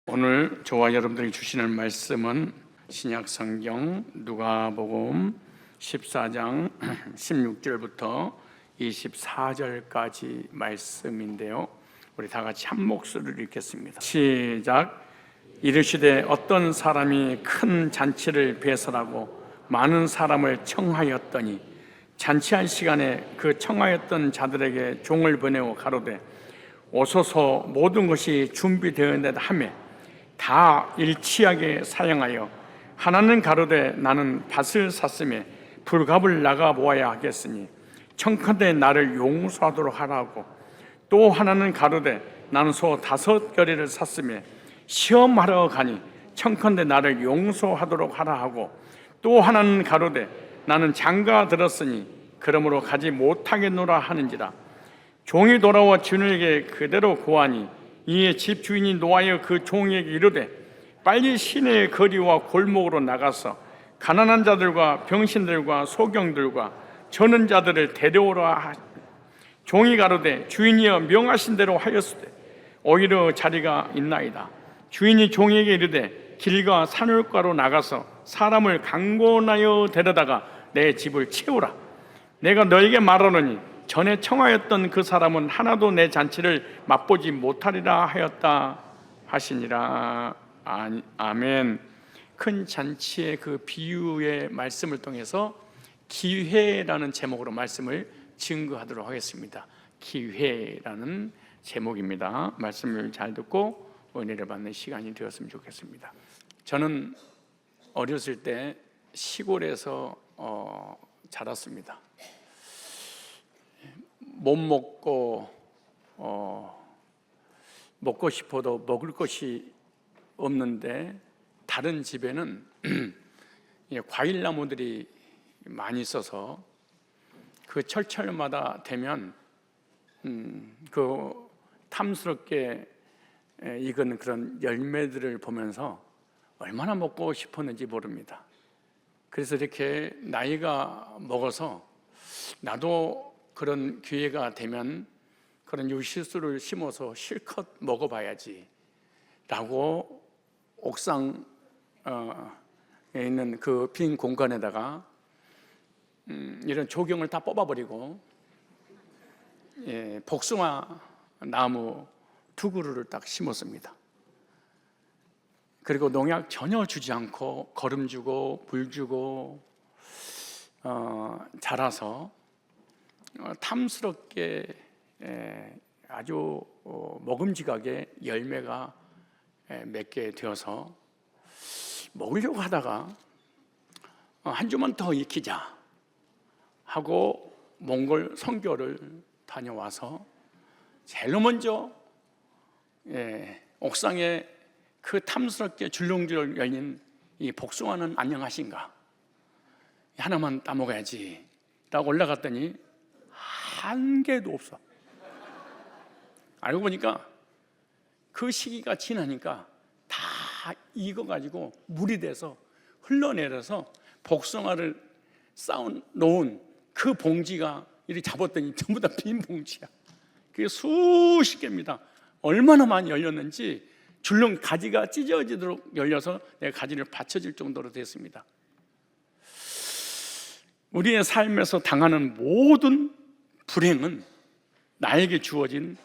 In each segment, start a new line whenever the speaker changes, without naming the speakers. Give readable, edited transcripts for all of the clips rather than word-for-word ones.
오늘 저와 여러분들이 주시는 말씀은 신약성경 누가복음 14장 16절부터 24절까지 말씀인데요, 우리 다 같이 한 목소리로 읽겠습니다. 시작. 이르시되 어떤 사람이 큰 잔치를 배설하고 많은 사람을 청하였더니 잔치할 시간에 그 청하였던 자들에게 종을 보내어 가로되 오소서, 모든 것이 준비되었다 하매 다 일치하게 사양하여 하나는 가로되 나는 밭을 샀으며 불갑을 나가 모아야 하겠으니 청컨대 나를 용서하도록 하라고, 또 하나는 가로되 나는 소 5겨레를 샀으며 시험하러 가니 청컨대 나를 용서하도록 하라 하고, 또 하나는 가로되 나는 장가 들었으니 그러므로 가지 못하겠노라 하는지라. 종이 돌아와 주인에게 그대로 고하니 이에 집 주인이 노하여 그 종에게 이르되 빨리 시내의 거리와 골목으로 나가서 가난한 자들과 병신들과 소경들과 저는 자들을 데려오라 하니, 종이 가로되 주인이여 명하신 대로 하였으되 오히려 자리가 있나이다. 주인이 종에게 이르되 길과 산울가로 나가서 사람을 강권하여 데려다가 내 집을 채우라. 내가 너에게 말하노니 전에 청하였던 그 사람은 하나도 내 잔치를 맛보지 못하리라 하였다 하시니라. 아멘. 큰 잔치의 그 비유의 말씀을 통해서 기회라는 제목으로 말씀을 증거하도록 하겠습니다. 기회라는 제목입니다. 말씀을 잘 듣고 은혜를 받는 시간이 되었으면 좋겠습니다. 저는 어렸을 때 시골에서 자랐습니다. 못 먹고 먹고 싶어도 먹을 것이 없는데 다른 집에는 과일 나무들이 많이 있어서 그 철철마다 되면 그 탐스럽게 익은 그런 열매들을 보면서 얼마나 먹고 싶었는지 모릅니다. 그래서 이렇게 나이가 먹어서 나도 그런 기회가 되면 그런 유실수를 심어서 실컷 먹어봐야지 라고 옥상에 있는 그 빈 공간에다가 이런 조경을 다 뽑아버리고 복숭아 나무 2그루를 딱 심었습니다. 그리고 농약 전혀 주지 않고 거름 주고 물 주고 자라서 탐스럽게 아주 먹음직하게 열매가 맺게 되어서 먹으려고 하다가 한 주만 더 익히자 하고 몽골 선교를 다녀와서 제일 먼저 옥상에 그 탐스럽게 줄렁줄렁 열린 이 복숭아는 안녕하신가, 하나만 따먹어야지 라고 올라갔더니 한 개도 없어. 알고 보니까 그 시기가 지나니까 다 익어가지고 물이 돼서 흘러내려서 복숭아를 쌓아놓은 그 봉지가 이렇게 잡았더니 전부 다 빈 봉지야. 그게 수십 개입니다. 얼마나 많이 열렸는지 줄렁 가지가 찢어지도록 열려서 내가 가지를 받쳐질 정도로 됐습니다. 우리의 삶에서 당하는 모든 불행은 나에게 주어진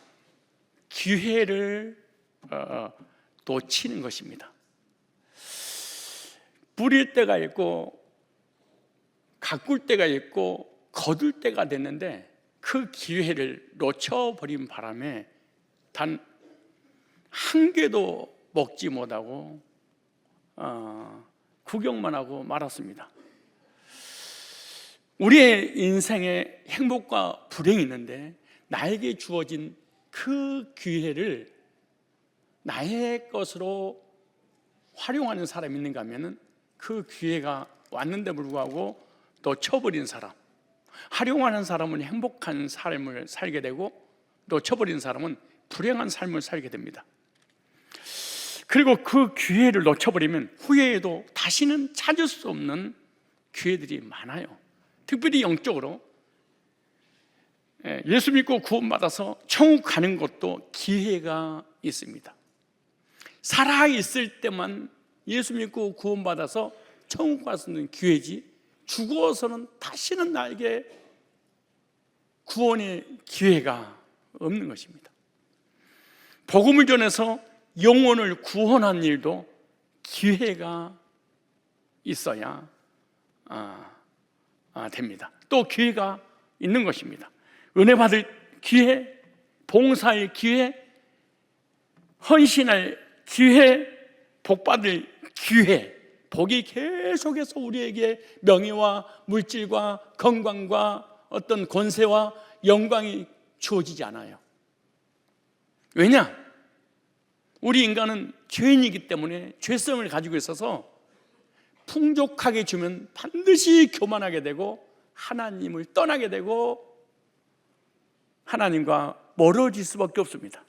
기회를 놓치는 것입니다. 뿌릴 때가 있고 가꿀 때가 있고 거둘 때가 됐는데 그 기회를 놓쳐버린 바람에 단 한 개도 먹지 못하고 구경만 하고 말았습니다. 우리의 인생에 행복과 불행이 있는데 나에게 주어진 그 기회를 나의 것으로 활용하는 사람이 있는가 하면 그 기회가 왔는데 불구하고 놓쳐버린 사람, 활용하는 사람은 행복한 삶을 살게 되고 놓쳐버린 사람은 불행한 삶을 살게 됩니다. 그리고 그 기회를 놓쳐버리면 후회해도 다시는 찾을 수 없는 기회들이 많아요. 특별히 영적으로 예수 믿고 구원받아서 천국 가는 것도 기회가 있습니다. 살아있을 때만 예수 믿고 구원받아서 천국 갈 수 있는 기회지, 죽어서는 다시는 나에게 구원의 기회가 없는 것입니다. 복음을 전해서 영혼을 구원한 일도 기회가 있어야 됩니다. 또 기회가 있는 것입니다. 은혜 받을 기회, 봉사의 기회, 헌신할 기회, 복받을 기회, 복이 계속해서 우리에게 명예와 물질과 건강과 어떤 권세와 영광이 주어지지 않아요. 왜냐? 우리 인간은 죄인이기 때문에 죄성을 가지고 있어서 풍족하게 주면 반드시 교만하게 되고 하나님을 떠나게 되고 하나님과 멀어질 수밖에 없습니다.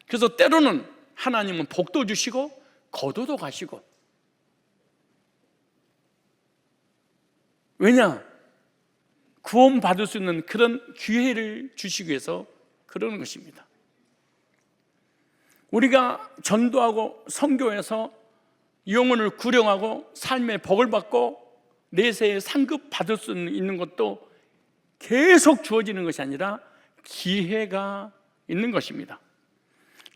그래서 때로는 하나님은 복도 주시고 거두도 가시고, 왜냐? 구원받을 수 있는 그런 기회를 주시기 위해서 그러는 것입니다. 우리가 전도하고 선교해서 영혼을 구령하고 삶의 복을 받고 내세에 상급 받을 수 있는 것도 계속 주어지는 것이 아니라 기회가 있는 것입니다.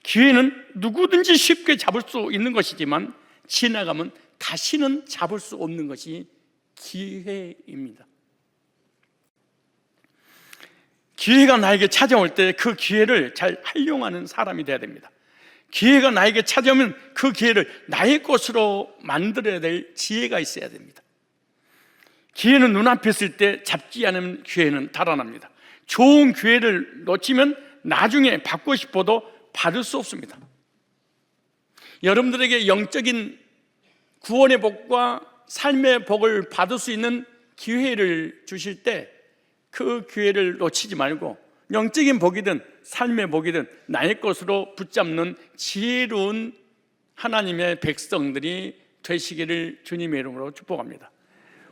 기회는 누구든지 쉽게 잡을 수 있는 것이지만 지나가면 다시는 잡을 수 없는 것이 기회입니다. 기회가 나에게 찾아올 때 그 기회를 잘 활용하는 사람이 되어야 됩니다. 기회가 나에게 찾아오면 그 기회를 나의 것으로 만들어야 될 지혜가 있어야 됩니다. 기회는 눈앞에 있을 때 잡지 않으면 기회는 달아납니다. 좋은 기회를 놓치면 나중에 받고 싶어도 받을 수 없습니다. 여러분들에게 영적인 구원의 복과 삶의 복을 받을 수 있는 기회를 주실 때 그 기회를 놓치지 말고 영적인 복이든 삶의 복이든 나의 것으로 붙잡는 지혜로운 하나님의 백성들이 되시기를 주님의 이름으로 축복합니다.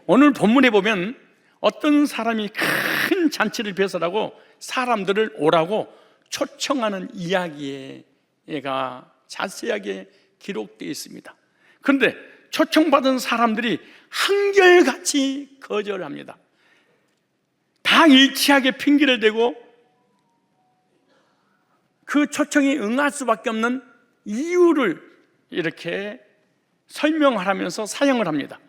오늘 본문에 보면 어떤 사람이 큰 잔치를 배설하고 사람들을 오라고 초청하는 이야기가 자세하게 기록되어 있습니다. 그런데 초청받은 사람들이 한결같이 거절합니다. 다 일치하게 핑계를 대고 그 초청에 응할 수밖에 없는 이유를 이렇게 설명하면서 사용을 합니다.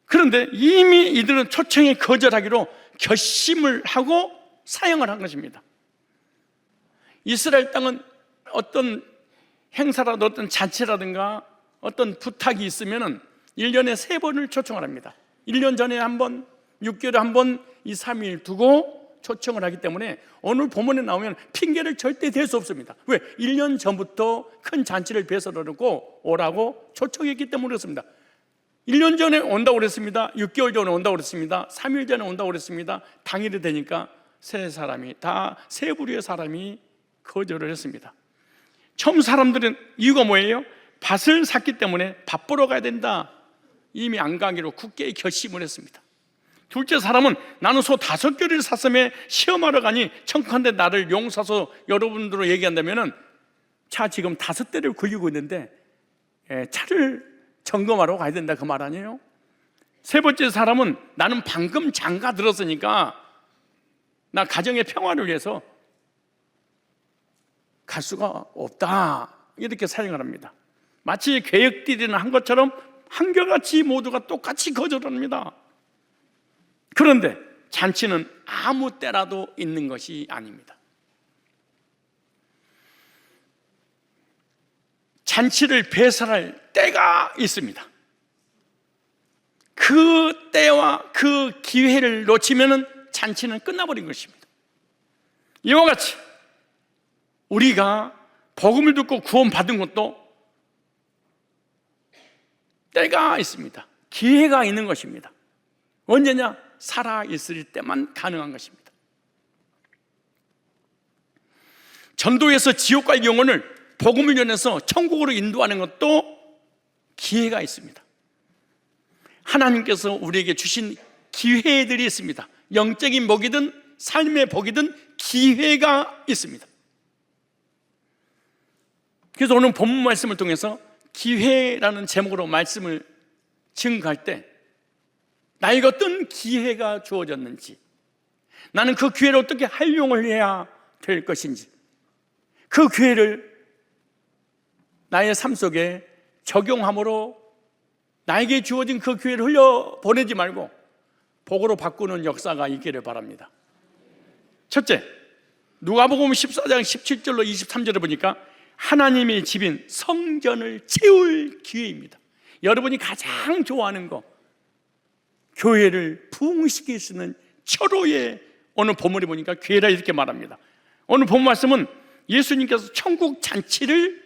그런데 이미 이들은 초청에 거절하기로 결심을 하고 사용을 한 것입니다. 이스라엘 땅은 어떤 행사라도 어떤 잔치라든가 어떤 부탁이 있으면 1년에 3번을 초청을 합니다. 1년 전에 한 번, 6개월에 한 번, 2, 3일 두고 초청을 하기 때문에 오늘 본문에 나오면 핑계를 절대 댈 수 없습니다. 왜? 1년 전부터 큰 잔치를 배설하고 오라고 초청했기 때문에 그렇습니다. 1년 전에 온다고 그랬습니다. 6개월 전에 온다고 그랬습니다. 3일 전에 온다고 그랬습니다. 당일이 되니까 세 부류의 사람이 거절을 했습니다. 처음 사람들은 이유가 뭐예요? 밭을 샀기 때문에 밥 보러 가야 된다. 이미 안 가기로 굳게 결심을 했습니다. 둘째 사람은 나는 소 5개를 샀음에 시험하러 가니 청컨대 나를 용사서 여러분들로 얘기한다면 차 지금 5대를 굴리고 있는데 차를 점검하러 가야 된다 그 말 아니에요? 세 번째 사람은 나는 방금 장가 들었으니까 나 가정의 평화를 위해서 갈 수가 없다 이렇게 사용을 합니다. 마치 계획들이나 한 것처럼 한결같이 모두가 똑같이 거절합니다. 그런데 잔치는 아무 때라도 있는 것이 아닙니다. 잔치를 배설할 때가 있습니다. 그 때와 그 기회를 놓치면 잔치는 끝나버린 것입니다. 이와 같이 우리가 복음을 듣고 구원받은 것도 때가 있습니다. 기회가 있는 것입니다. 언제냐? 살아있을 때만 가능한 것입니다. 전도에서 지옥 갈 영혼을 복음을 전해서 천국으로 인도하는 것도 기회가 있습니다. 하나님께서 우리에게 주신 기회들이 있습니다. 영적인 복이든 삶의 복이든 기회가 있습니다. 그래서 오늘 본문 말씀을 통해서 기회라는 제목으로 말씀을 증거할 때 나에게 어떤 기회가 주어졌는지, 나는 그 기회를 어떻게 활용을 해야 될 것인지, 그 기회를 나의 삶 속에 적용함으로 나에게 주어진 그 기회를 흘려보내지 말고 복으로 바꾸는 역사가 있기를 바랍니다. 첫째, 누가복음 14장 17절로 23절을 보니까 하나님의 집인 성전을 채울 기회입니다. 여러분이 가장 좋아하는 거, 교회를 부흥시킬 수 있는 철로의 오늘 본문에 보니까 기회라 이렇게 말합니다. 오늘 본 말씀은 예수님께서 천국 잔치를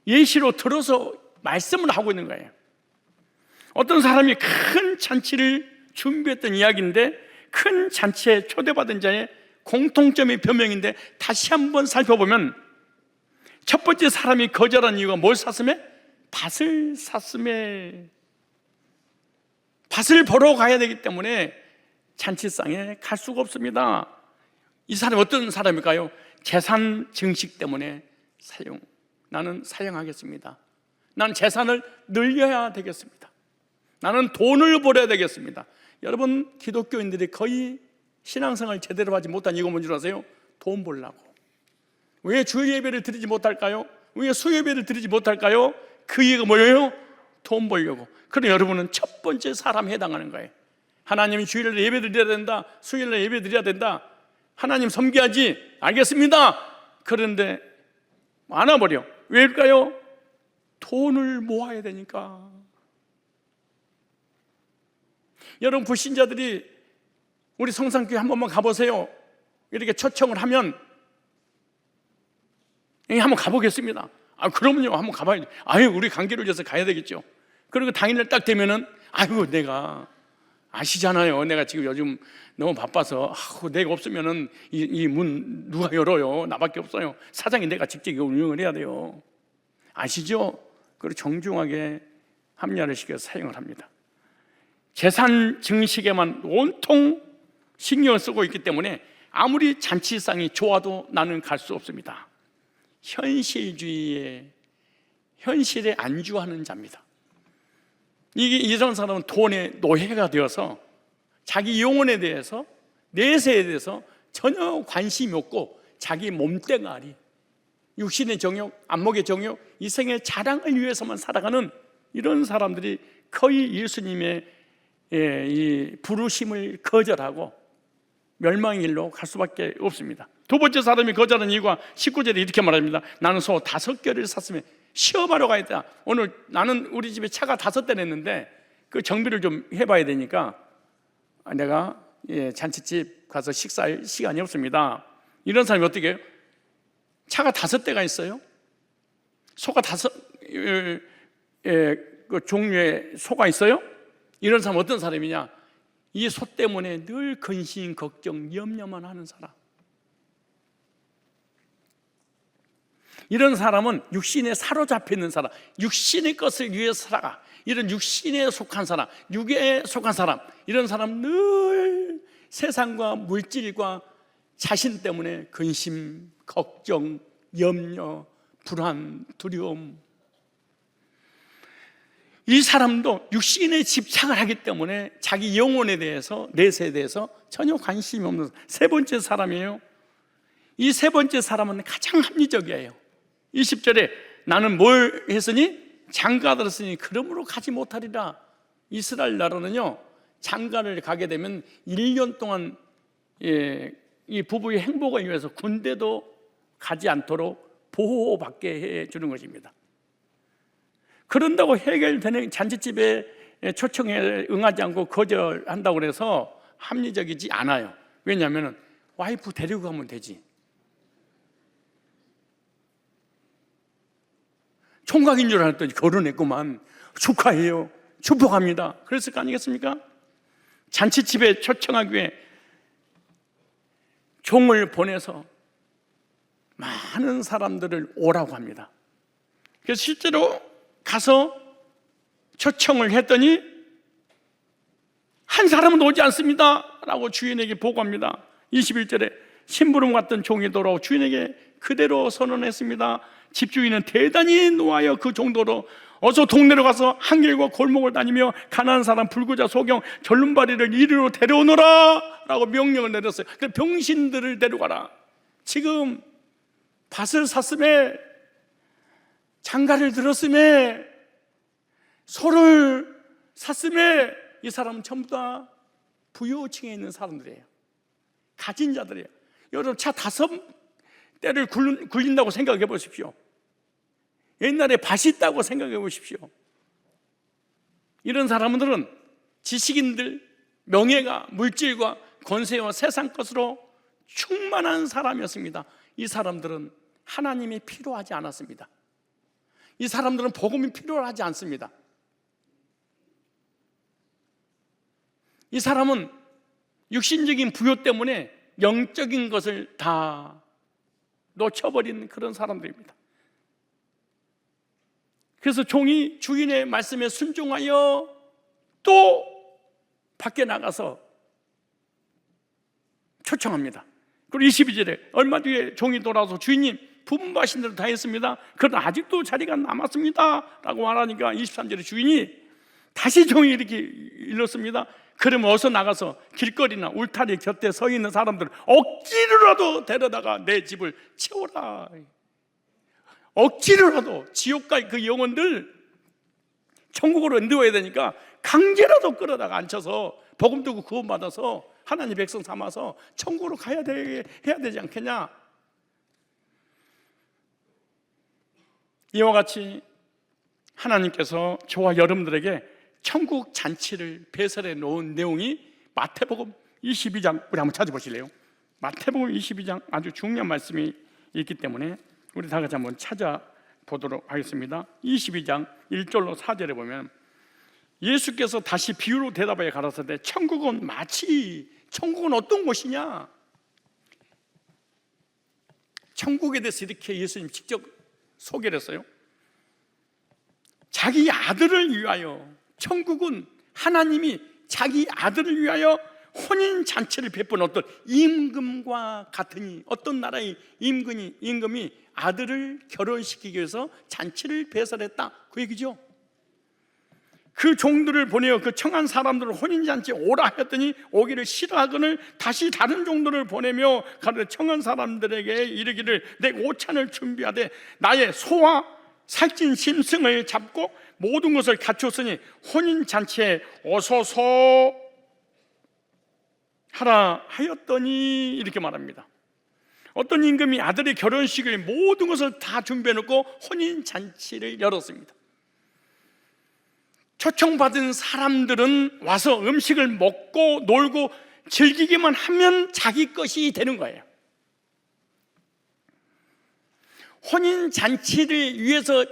예시로 들어서 말씀을 하고 있는 거예요. 어떤 사람이 큰 잔치를 준비했던 이야기인데, 큰 잔치에 초대받은 자의 공통점이 변명인데, 다시 한번 살펴보면 첫 번째 사람이 거절한 이유가 뭘 샀음에? 밭을 샀음에. 밭을 보러 가야 되기 때문에 잔치상에 갈 수가 없습니다. 이 사람이 어떤 사람일까요? 재산 증식 때문에 나는 사용하겠습니다. 나는 재산을 늘려야 되겠습니다. 나는 돈을 벌어야 되겠습니다. 여러분, 기독교인들이 거의 신앙생활을 제대로 하지 못한 이유가 뭔지 아세요? 돈 벌라고. 왜 주일 예배를 드리지 못할까요? 왜 수요예배를 드리지 못할까요? 그 이유가 뭐예요? 돈 벌려고. 그럼 여러분은 첫 번째 사람에 해당하는 거예요. 하나님이 주일에 예배 드려야 된다, 수요일에 예배 드려야 된다, 하나님 섬겨야지, 알겠습니다. 그런데 안 와버려. 왜일까요? 돈을 모아야 되니까. 여러분, 불신자들이 우리 성산교회 한 번만 가보세요. 이렇게 초청을 하면 한번 가보겠습니다. 그러면요, 한번 가봐야지. 우리 관계를 위해서 가야 되겠죠. 그리고 당일날 딱 되면은 내가 아시잖아요. 내가 지금 요즘 너무 바빠서 내가 없으면은 이 문 누가 열어요? 나밖에 없어요. 사장이 내가 직접 이거 운영을 해야 돼요. 아시죠? 그리고 정중하게 합리화를 시켜서 사용을 합니다. 재산 증식에만 온통 신경을 쓰고 있기 때문에 아무리 잔치상이 좋아도 나는 갈 수 없습니다. 현실에 안주하는 자입니다. 이런 사람은 돈의 노예가 되어서 자기 영혼에 대해서, 내세에 대해서 전혀 관심이 없고 자기 몸뚱아리, 육신의 정욕, 안목의 정욕, 이 생의 자랑을 위해서만 살아가는 이런 사람들이 거의 예수님의 이 부르심을 거절하고 멸망의 길로 갈 수밖에 없습니다. 두 번째 사람이 거절한 이유가 19절에 이렇게 말합니다. 나는 소 5개를 샀으면 시험하러 가야 된다. 오늘 나는 우리 집에 차가 5대 냈는데 그 정비를 좀 해봐야 되니까 내가 잔치집 가서 식사할 시간이 없습니다. 이런 사람이 어떻게 해요? 차가 5대가 있어요. 소가 그 종류의 소가 있어요. 이런 사람은 어떤 사람이냐? 이 소 때문에 늘 근심, 걱정, 염려만 하는 사람. 이런 사람은 육신에 사로잡혀 있는 사람, 육신의 것을 위해서 살아가. 이런 육신에 속한 사람, 육에 속한 사람, 이런 사람 늘 세상과 물질과 자신 때문에 근심, 걱정, 염려, 불안, 두려움. 이 사람도 육신에 집착을 하기 때문에 자기 영혼에 대해서, 내세에 대해서 전혀 관심이 없는 세 번째 사람이에요. 이 세 번째 사람은 가장 합리적이에요. 20절에 나는 뭘 했으니? 장가 들었으니 그러므로 가지 못하리라. 이스라엘 나라는요, 장가를 가게 되면 1년 동안 이 부부의 행복을 위해서 군대도 가지 않도록 보호받게 해주는 것입니다. 그런다고 해결되는 잔치집에 초청에 응하지 않고 거절한다고 해서 합리적이지 않아요. 왜냐하면 와이프 데리고 가면 되지. 총각인 줄 알았더니 결혼했구만. 축하해요, 축복합니다. 그랬을 거 아니겠습니까? 잔치집에 초청하기 위해 종을 보내서 많은 사람들을 오라고 합니다. 그래서 실제로 가서 초청을 했더니 한 사람은 오지 않습니다 라고 주인에게 보고합니다. 21절에 심부름 같던 종이 돌아오 주인에게 그대로 선언했습니다. 집주인은 대단히 노하여 그 정도로 어서 동네로 가서 한길과 골목을 다니며 가난한 사람, 불구자, 소경, 절름발이를 이리로 데려오너라 라고 명령을 내렸어요. 그 병신들을 데려가라. 지금 밭을 샀음에, 장가를 들었음에, 소를 샀음에, 이 사람은 전부 다 부유층에 있는 사람들이에요. 가진 자들이에요. 여러분, 차 5대를 굴린다고 생각해 보십시오. 옛날에 밭이 있다고 생각해 보십시오. 이런 사람들은 지식인들, 명예가, 물질과 권세와 세상 것으로 충만한 사람이었습니다. 이 사람들은 하나님이 필요하지 않았습니다. 이 사람들은 복음이 필요하지 않습니다. 이 사람은 육신적인 부요 때문에 영적인 것을 다 놓쳐버린 그런 사람들입니다. 그래서 종이 주인의 말씀에 순종하여 또 밖에 나가서 초청합니다. 그리고 22절에 얼마 뒤에 종이 돌아와서 주인님, 분부하신 대로 다 했습니다. 그러나 아직도 자리가 남았습니다 라고 말하니까 23절에 주인이 다시 종이 이렇게 일렀습니다. 그러면 어서 나가서 길거리나 울타리 곁에 서 있는 사람들을 억지로라도 데려다가 내 집을 채워라. 억지로라도 지옥 갈 그 영혼들 천국으로 인도해야 되니까 강제라도 끌어다가 앉혀서 복음 듣고 구원받아서 하나님 백성 삼아서 천국으로 해야 되지 않겠냐. 이와 같이 하나님께서 저와 여러분들에게 천국 잔치를 배설해 놓은 내용이 마태복음 22장, 우리 한번 찾아보실래요? 마태복음 22장 아주 중요한 말씀이 있기 때문에 우리 다 같이 한번 찾아보도록 하겠습니다. 22장 1절로 4절에 보면 예수께서 다시 비유로 대답하여 가라사대 천국은 마치, 천국은 어떤 곳이냐? 천국에 대해서 이렇게 예수님 직접 소개를 했어요. 자기 아들을 위하여, 천국은 하나님이 자기 아들을 위하여 혼인잔치를 베푼 어떤 임금과 같으니, 어떤 나라의 임금이 아들을 결혼시키기 위해서 잔치를 배설했다, 그 얘기죠. 그 종들을 보내어 그 청한 사람들을 혼인잔치에 오라 했더니 오기를 싫어하거늘 다시 다른 종들을 보내며 가르쳐 청한 사람들에게 이르기를 내 오찬을 준비하되 나의 소와 살찐 짐승을 잡고 모든 것을 갖추었으니 혼인잔치에 오소서 하라 하였더니, 이렇게 말합니다. 어떤 임금이 아들의 결혼식을 모든 것을 다 준비해놓고 혼인잔치를 열었습니다. 초청받은 사람들은 와서 음식을 먹고 놀고 즐기기만 하면 자기 것이 되는 거예요. 혼인잔치를 위해서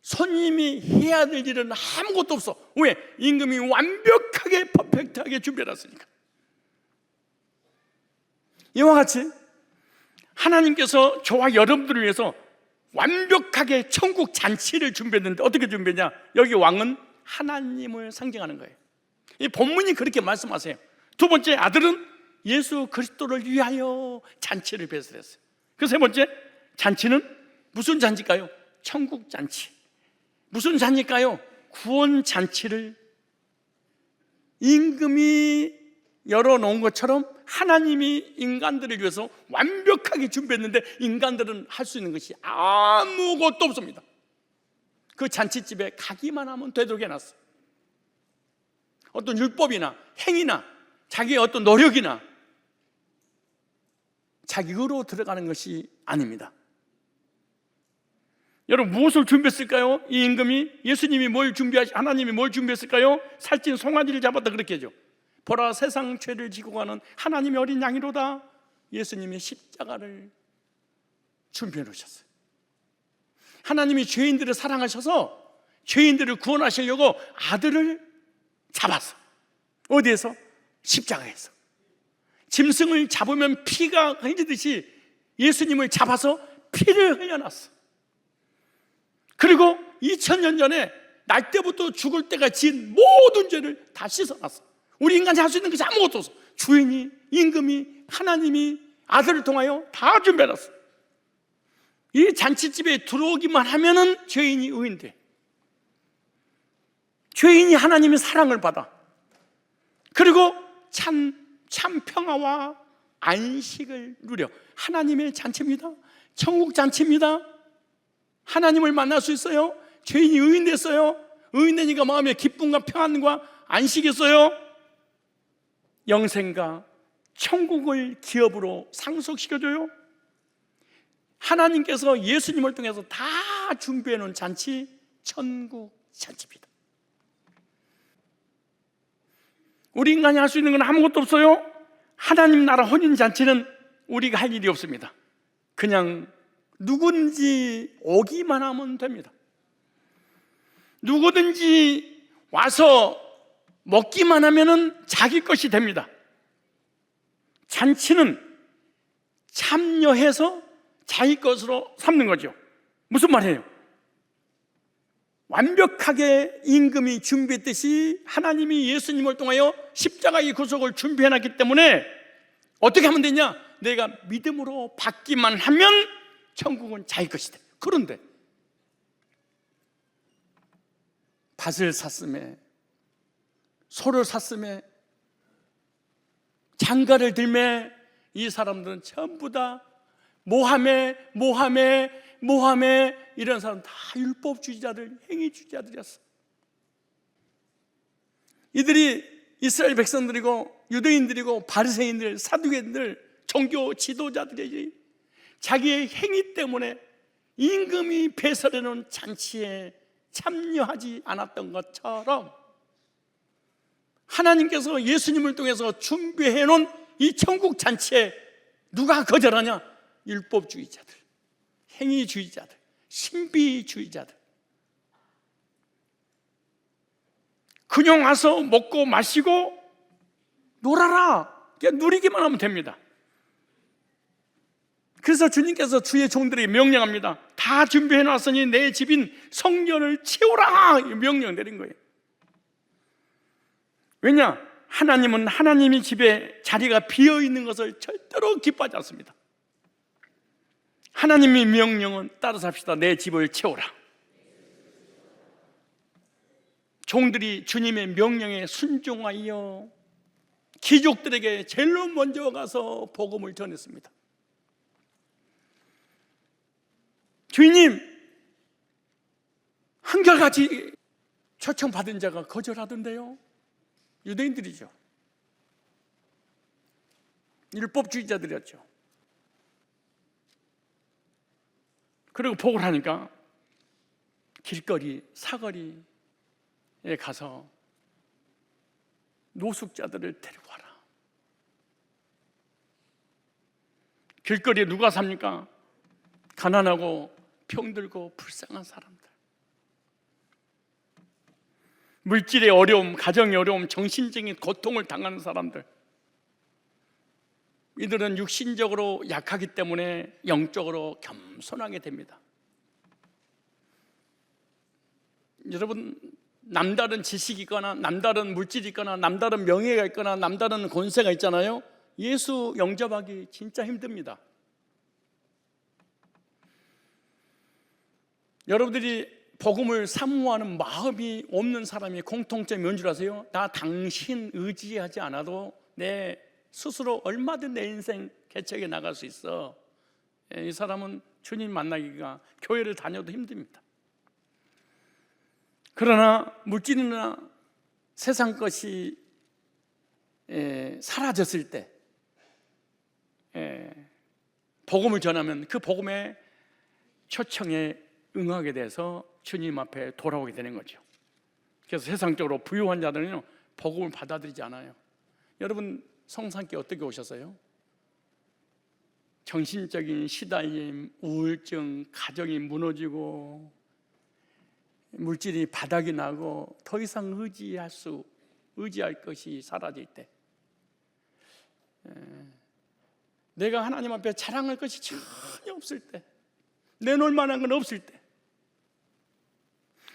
손님이 해야 될 일은 아무것도 없어. 왜? 임금이 완벽하게 퍼펙트하게 준비해놨으니까. 이와 같이 하나님께서 저와 여러분들을 위해서 완벽하게 천국 잔치를 준비했는데 어떻게 준비했냐? 여기 왕은 하나님을 상징하는 거예요. 이 본문이 그렇게 말씀하세요. 두 번째, 아들은 예수 그리스도를 위하여 잔치를 배설했어요. 그 세 번째, 잔치는 무슨 잔치일까요? 천국 잔치. 무슨 잔치일까요? 구원 잔치를 임금이 열어놓은 것처럼 하나님이 인간들을 위해서 완벽하게 준비했는데 인간들은 할 수 있는 것이 아무것도 없습니다. 그 잔치집에 가기만 하면 되도록 해놨어요. 어떤 율법이나 행위나 자기의 어떤 노력이나 자기 의로 들어가는 것이 아닙니다. 여러분, 무엇을 준비했을까요? 이 임금이, 예수님이 하나님이 뭘 준비했을까요? 살찐 송아지를 잡았다 그렇게 하죠. 보라, 세상 죄를 지고 가는 하나님의 어린 양이로다. 예수님이 십자가를 준비해 놓으셨어요. 하나님이 죄인들을 사랑하셔서 죄인들을 구원하시려고 아들을 잡았어. 어디에서? 십자가에서. 짐승을 잡으면 피가 흘리듯이 예수님을 잡아서 피를 흘려놨어. 그리고 2000년 전에 날 때부터 죽을 때가 지은 모든 죄를 다 씻어놨어. 우리 인간이 할 수 있는 것이 아무것도 없어. 주인이, 임금이, 하나님이 아들을 통하여 다 준비해놨어. 이 잔치집에 들어오기만 하면은 죄인이 의인돼. 죄인이 하나님의 사랑을 받아. 그리고 참 평화와 안식을 누려. 하나님의 잔치입니다. 천국 잔치입니다. 하나님을 만날 수 있어요. 죄인이 의인됐어요. 의인되니까 마음에 기쁨과 평안과 안식이 있어요. 영생과 천국을 기업으로 상속시켜줘요. 하나님께서 예수님을 통해서 다 준비해 놓은 잔치, 천국 잔치입니다. 우리 인간이 할 수 있는 건 아무것도 없어요. 하나님 나라 혼인 잔치는 우리가 할 일이 없습니다. 그냥 누구든지 오기만 하면 됩니다. 누구든지 와서 먹기만 하면은 자기 것이 됩니다. 잔치는 참여해서 자기 것으로 삼는 거죠. 무슨 말이에요? 완벽하게 임금이 준비했듯이 하나님이 예수님을 통하여 십자가의 구속을 준비해놨기 때문에 어떻게 하면 되냐? 내가 믿음으로 받기만 하면 천국은 자기 것이 돼. 그런데 밭을 샀음에, 소를 샀음에, 장가를 들매 이 사람들은 전부 다 모함에 이런 사람 다 율법주의자들, 행위주의자들이었어. 이들이 이스라엘 백성들이고 유대인들이고 바리새인들, 사두개인들, 종교 지도자들이 자기의 행위 때문에 임금이 배설해 놓은 잔치에 참여하지 않았던 것처럼 하나님께서 예수님을 통해서 준비해 놓은 이 천국 잔치에 누가 거절하냐? 율법주의자들, 행위주의자들, 신비주의자들. 그냥 와서 먹고 마시고 놀아라, 그냥 누리기만 하면 됩니다. 그래서 주님께서 주의 종들에게 명령합니다. 다 준비해 놨으니 내 집인 성전을 채우라, 명령 내린 거예요. 왜냐? 하나님은 하나님의 집에 자리가 비어 있는 것을 절대로 기뻐하지 않습니다. 하나님의 명령은 따라서 합시다. 내 집을 채우라. 종들이 주님의 명령에 순종하여 귀족들에게 제일 먼저 가서 복음을 전했습니다. 주님, 한결같이 초청받은 자가 거절하던데요. 유대인들이죠. 율법주의자들이었죠. 그리고 복을 하니까 길거리, 사거리에 가서 노숙자들을 데리고 와라. 길거리에 누가 삽니까? 가난하고 병들고 불쌍한 사람들, 물질의 어려움, 가정의 어려움, 정신적인 고통을 당하는 사람들. 이들은 육신적으로 약하기 때문에 영적으로 겸손하게 됩니다. 여러분, 남다른 지식이 있거나 남다른 물질이 있거나 남다른 명예가 있거나 남다른 권세가 있잖아요. 예수 영접하기 진짜 힘듭니다. 여러분들이 복음을 사모하는 마음이 없는 사람이 공통점이 뭔 줄 아세요? 나 당신 의지하지 않아도 내 스스로 얼마든 내 인생 개척해 나갈 수 있어. 이 사람은 주님 만나기가 교회를 다녀도 힘듭니다. 그러나 물질이나 세상 것이 사라졌을 때 복음을 전하면 그 복음의 초청에 응하게 돼서 주님 앞에 돌아오게 되는 거죠. 그래서 세상적으로 부유한 자들은요, 복음을 받아들이지 않아요. 여러분, 성산께 어떻게 오셨어요? 정신적인 시달림, 우울증, 가정이 무너지고 물질이 바닥이 나고 더 이상 의지할 것이 사라질 때, 내가 하나님 앞에 자랑할 것이 전혀 없을 때, 내놓을 만한 건 없을 때,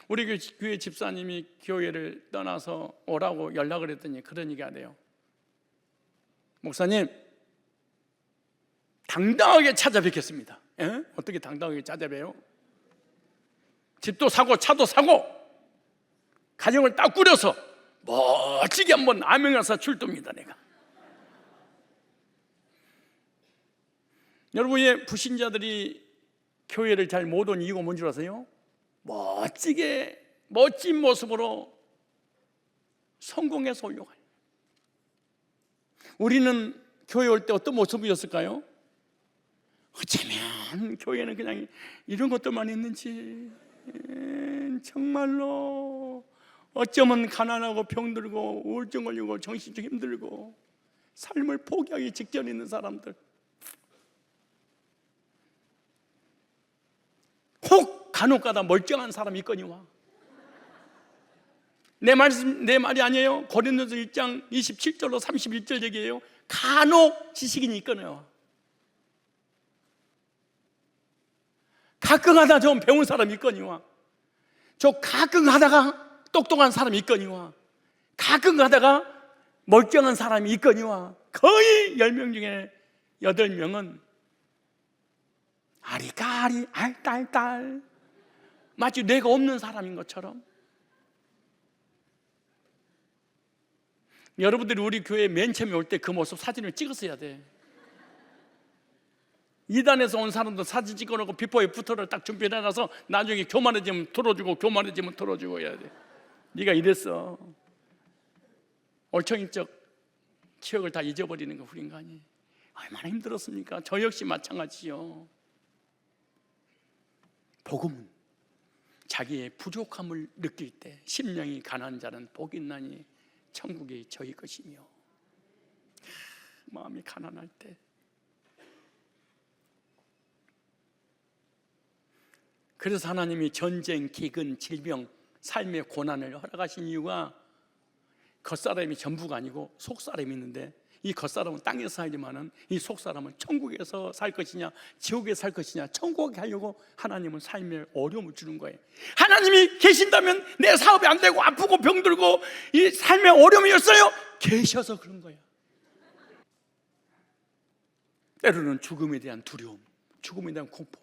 우리 교회 집사님이 교회를 떠나서 오라고 연락을 했더니 그런 얘기가 돼요. 목사님, 당당하게 찾아뵙겠습니다. 어떻게 당당하게 찾아봬요? 집도 사고 차도 사고 가정을 딱 꾸려서 멋지게 한번 암행하사 출두입니다. 내가. 여러분의 불신자들이 교회를 잘 못 온 이유가 뭔지 아세요? 멋진 모습으로 성공해서 오려고 해요. 우리는 교회 올 때 어떤 모습이었을까요? 어쩌면 교회는 그냥 이런 것들만 있는지, 정말로 어쩌면 가난하고 병들고 우울증 걸리고 정신적 힘들고 삶을 포기하기 직전에 있는 사람들, 혹 간혹가다 멀쩡한 사람이 있거니와. 내 말이 아니에요. 고린도서 1장 27절로 31절 얘기예요. 간혹 지식인이 있거니와. 가끔 하다 좀 배운 사람이 있거니와. 저 가끔 하다가 똑똑한 사람이 있거니와. 가끔 하다가 멀쩡한 사람이 있거니와. 거의 10명 중에 8명은 아리까리 알딸딸 마치 뇌가 없는 사람인 것처럼. 여러분들이 우리 교회 맨 처음에 올 때 그 모습 사진을 찍었어야 돼. 이단에서 온 사람도 사진 찍어놓고 비포 애프터를 딱 준비해놔서 나중에 교만해지면 틀어주고 교만해지면 틀어주고 해야 돼. 네가 이랬어. 얼청인적 기억을 다 잊어버리는 거 우리 인간이 얼마나 힘들었습니까? 저 역시 마찬가지요. 복음은 자기의 부족함을 느낄 때 심령이 가난한 자는 복이 있나니 천국이 저희 것이며, 마음이 가난할 때 그래서 하나님이 전쟁, 기근, 질병, 삶의 고난을 허락하신 이유가 겉사람이 전부가 아니고 속사람이 있는데, 이 겉사람은 땅에서 살지만은 이 속사람은 천국에서 살 것이냐 지옥에서 살 것이냐 천국에 가려고 하나님은 삶에 어려움을 주는 거예요. 하나님이 계신다면 내 사업이 안 되고 아프고 병들고 이 삶에 어려움이 있어요. 계셔서 그런 거예요. 때로는 죽음에 대한 두려움, 죽음에 대한 공포.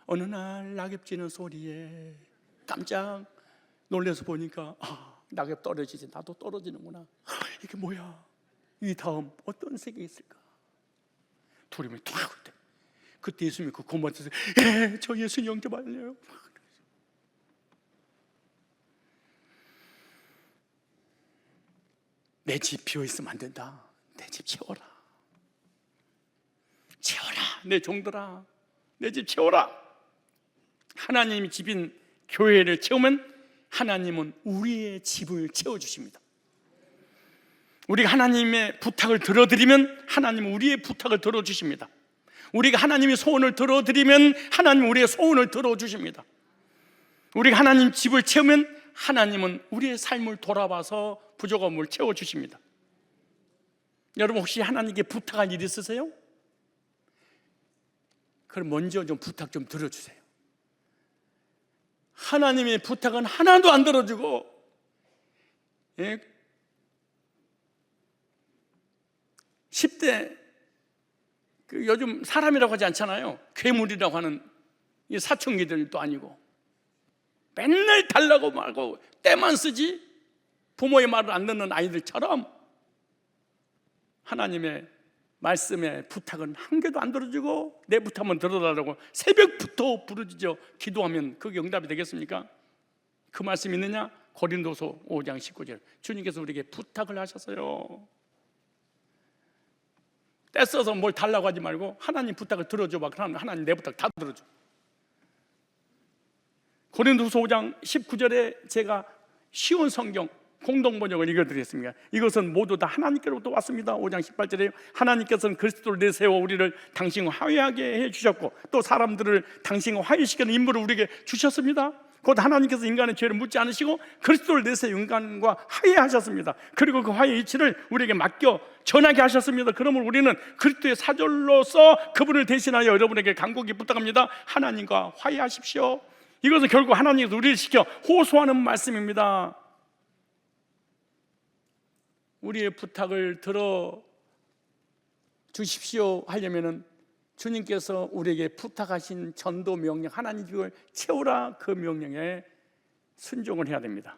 어느 날 낙엽 지는 소리에 깜짝 놀라서 보니까 낙엽 떨어지지, 나도 떨어지는구나. 이게 뭐야? 이 다음 어떤 세계에 있을까? 두려움이 탁 올 때, 그때 예수님이 그 고마워서 저 예수님 영접 알려요. 내 집 비어있으면 안 된다. 내 집 채워라. 채워라. 내 종들아, 내 집 채워라. 하나님이 집인 교회를 채우면 하나님은 우리의 집을 채워주십니다. 우리가 하나님의 부탁을 들어드리면 하나님은 우리의 부탁을 들어주십니다. 우리가 하나님의 소원을 들어드리면 하나님은 우리의 소원을 들어주십니다. 우리가 하나님 집을 채우면 하나님은 우리의 삶을 돌아봐서 부족함을 채워주십니다. 여러분 혹시 하나님께 부탁할 일 있으세요? 그럼 먼저 좀 부탁 좀 들어주세요. 하나님의 부탁은 하나도 안 들어주고, 10대 요즘 사람이라고 하지 않잖아요. 괴물이라고 하는 이 사춘기들도 아니고 맨날 달라고 말고 때만 쓰지 부모의 말을 안 듣는 아이들처럼 하나님의 말씀의 부탁은 한 개도 안 들어주고, 내 부탁만 들어달라고 새벽부터 부르짖어 기도하면 그게 응답이 되겠습니까? 그 말씀 있느냐? 고린도서 5장 19절 주님께서 우리에게 부탁을 하셨어요. 떼써서 뭘 달라고 하지 말고 하나님 부탁을 들어줘봐. 그러면 하나님 내 부탁 다 들어줘. 고린도서 5장 19절에 제가 쉬운 성경 공동번역을 읽어드리겠습니다. 이것은 모두 다 하나님께로부터 왔습니다. 5장 18절에 하나님께서는 그리스도를 내세워 우리를 당신과 화해하게 해주셨고 또 사람들을 당신과 화해시키는 임무를 우리에게 주셨습니다. 곧 하나님께서 인간의 죄를 묻지 않으시고 그리스도를 내세워 인간과 화해하셨습니다. 그리고 그 화해의 이치를 우리에게 맡겨 전하게 하셨습니다. 그러므로 우리는 그리스도의 사절로서 그분을 대신하여 여러분에게 간곡히 부탁합니다. 하나님과 화해하십시오. 이것은 결국 하나님께서 우리를 시켜 호소하는 말씀입니다. 우리의 부탁을 들어 주십시오 하려면은 주님께서 우리에게 부탁하신 전도 명령, 하나님 집을 채우라, 그 명령에 순종을 해야 됩니다.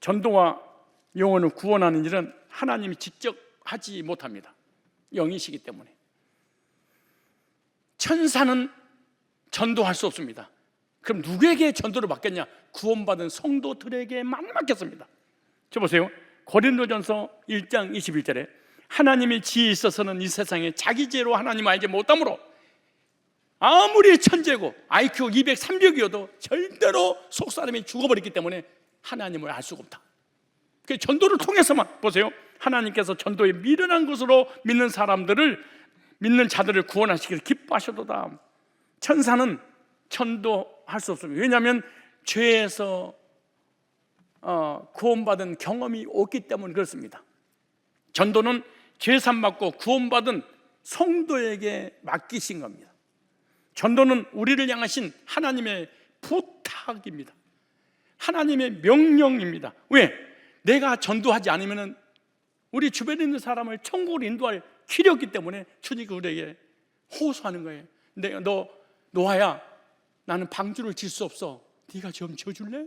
전도와 영혼을 구원하는 일은 하나님이 직접 하지 못합니다. 영이시기 때문에. 천사는 전도할 수 없습니다. 그럼 누구에게 전도를 맡겼냐? 구원받은 성도들에게만 맡겼습니다. 저 보세요. 고린도전서 1장 21절에 하나님의 지혜에 있어서는 이 세상에 자기 지혜로 하나님을 알지 못하므로 아무리 천재고 IQ 200, 300이어도 절대로 속사람이 죽어버렸기 때문에 하나님을 알 수가 없다. 그 전도를 통해서만, 보세요, 하나님께서 전도에 미련한 것으로 믿는 사람들을, 믿는 자들을 구원하시기를 기뻐하셔도다. 천사는 전도할 수 없습니다. 왜냐하면 죄에서 구원받은 경험이 없기 때문에 그렇습니다. 전도는 죄산받고 구원받은 성도에게 맡기신 겁니다. 전도는 우리를 향하신 하나님의 부탁입니다. 하나님의 명령입니다. 왜? 내가 전도하지 않으면 우리 주변에 있는 사람을 천국으로 인도할 길이 없기 때문에 주님이 우리에게 호소하는 거예요. 너 노아야, 나는 방주를 질 수 없어. 네가 좀 지어줄래?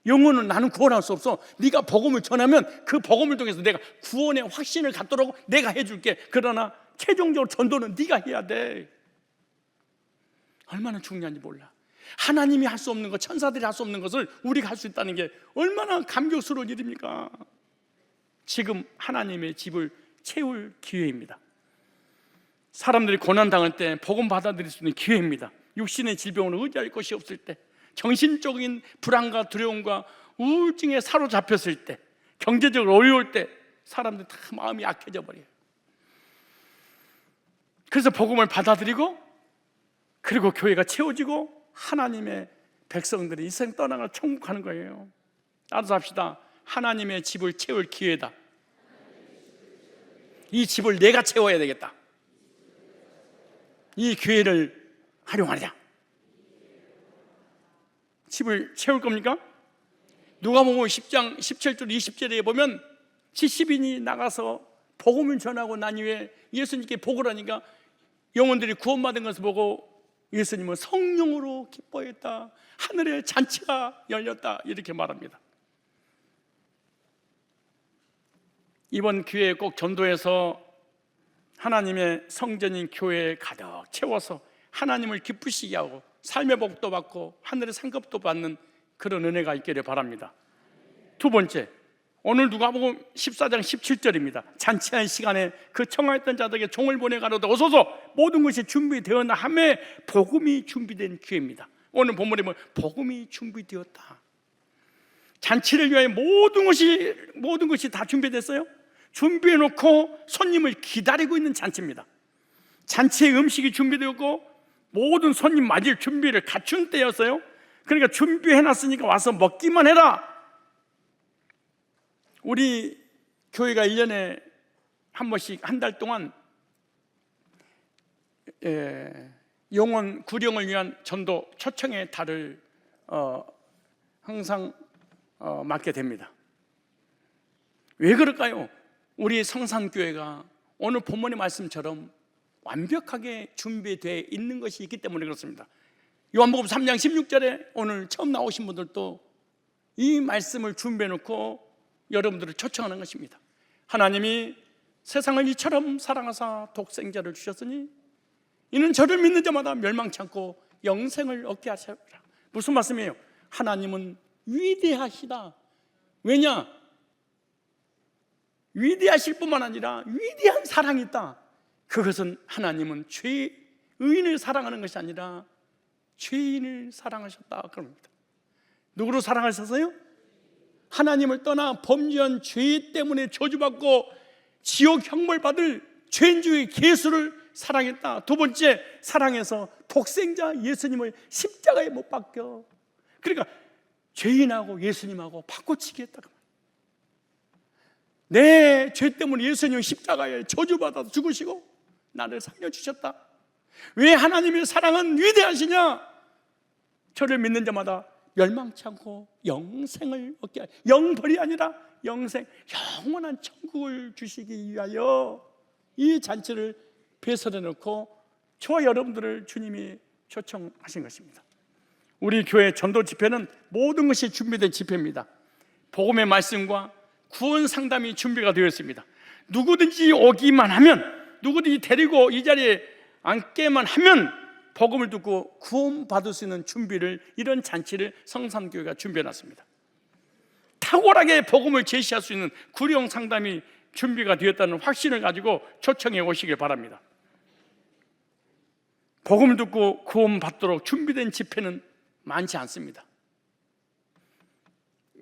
영혼은 나는 구원할 수 없어. 네가 복음을 전하면 그 복음을 통해서 내가 구원의 확신을 갖도록 내가 해줄게. 그러나 최종적으로 전도는 네가 해야 돼. 얼마나 중요한지 몰라. 하나님이 할 수 없는 것, 천사들이 할 수 없는 것을 우리가 할 수 있다는 게 얼마나 감격스러운 일입니까? 지금 하나님의 집을 채울 기회입니다. 사람들이 고난당할 때 복음 받아들일 수 있는 기회입니다. 육신의 질병으로 의지할 것이 없을 때, 정신적인 불안과 두려움과 우울증에 사로잡혔을 때, 경제적으로 어려울 때 사람들 다 마음이 약해져 버려요. 그래서 복음을 받아들이고, 그리고 교회가 채워지고 하나님의 백성들이 이생 떠나가 천국 가는 거예요. 따라서 합시다. 하나님의 집을 채울 기회다. 이 집을 내가 채워야 되겠다. 이 기회를 활용하자. 집을 채울 겁니까? 누가복음 10장 17절 20절에 보면 70인이 나가서 복음을 전하고 난 이후에 예수님께 복을 하니까 영혼들이 구원받은 것을 보고 예수님은 성령으로 기뻐했다. 하늘의 잔치가 열렸다. 이렇게 말합니다. 이번 기회에 꼭 전도해서 하나님의 성전인 교회에 가득 채워서 하나님을 기쁘시게 하고 삶의 복도 받고 하늘의 상급도 받는 그런 은혜가 있기를 바랍니다. 두 번째, 오늘 누가복음 14장 17절입니다. 잔치할 시간에 그 청하였던 자들에게 종을 보내 가로되 오소서, 모든 것이 준비되었나 하매 복음이 준비된 기회입니다. 오늘 본문에 보면 복음이 준비되었다. 잔치를 위하여 모든 것이 다 준비됐어요. 준비해놓고 손님을 기다리고 있는 잔치입니다. 잔치의 음식이 준비되었고 모든 손님 맞을 준비를 갖춘 때였어요. 그러니까 준비해놨으니까 와서 먹기만 해라. 우리 교회가 1년에 한 번씩 한 달 동안 영혼 구령을 위한 전도 초청의 달을 항상 맡게 됩니다. 왜 그럴까요? 우리 성산교회가 오늘 본문의 말씀처럼 완벽하게 준비되어 있는 것이 있기 때문에 그렇습니다. 요한복음 3장 16절에 오늘 처음 나오신 분들도 이 말씀을 준비해 놓고 여러분들을 초청하는 것입니다. 하나님이 세상을 이처럼 사랑하사 독생자를 주셨으니 이는 저를 믿는 자마다 멸망치 않고 영생을 얻게 하시라. 무슨 말씀이에요? 하나님은 위대하시다. 왜냐? 위대하실 뿐만 아니라 위대한 사랑이 있다. 그것은 하나님은 의인을 사랑하는 것이 아니라 죄인을 사랑하셨다 그럽니다. 누구로 사랑하셨어요? 하나님을 떠나 범죄한 죄 때문에 저주받고 지옥 형벌 받을 죄인중의 예수를 사랑했다. 두 번째, 사랑해서 독생자 예수님을 십자가에 못 박혀. 그러니까 죄인하고 예수님하고 바꿔치기 했다. 내 죄 때문에 예수님은 십자가에 저주받아서 죽으시고 나를 살려주셨다. 왜 하나님의 사랑은 위대하시냐? 저를 믿는 자마다 멸망치 않고 영생을 얻게 하여, 영벌이 아니라 영생, 영원한 천국을 주시기 위하여 이 잔치를 배설해 놓고 저와 여러분들을 주님이 초청하신 것입니다. 우리 교회 전도 집회는 모든 것이 준비된 집회입니다. 복음의 말씀과 구원 상담이 준비가 되어 있습니다. 누구든지 오기만 하면, 누구든지 데리고 이 자리에 앉게만 하면 복음을 듣고 구원 받을 수 있는 준비를, 이런 잔치를 성산교회가 준비해 놨습니다. 탁월하게 복음을 제시할 수 있는 구령 상담이 준비가 되었다는 확신을 가지고 초청해 오시길 바랍니다. 복음을 듣고 구원 받도록 준비된 집회는 많지 않습니다.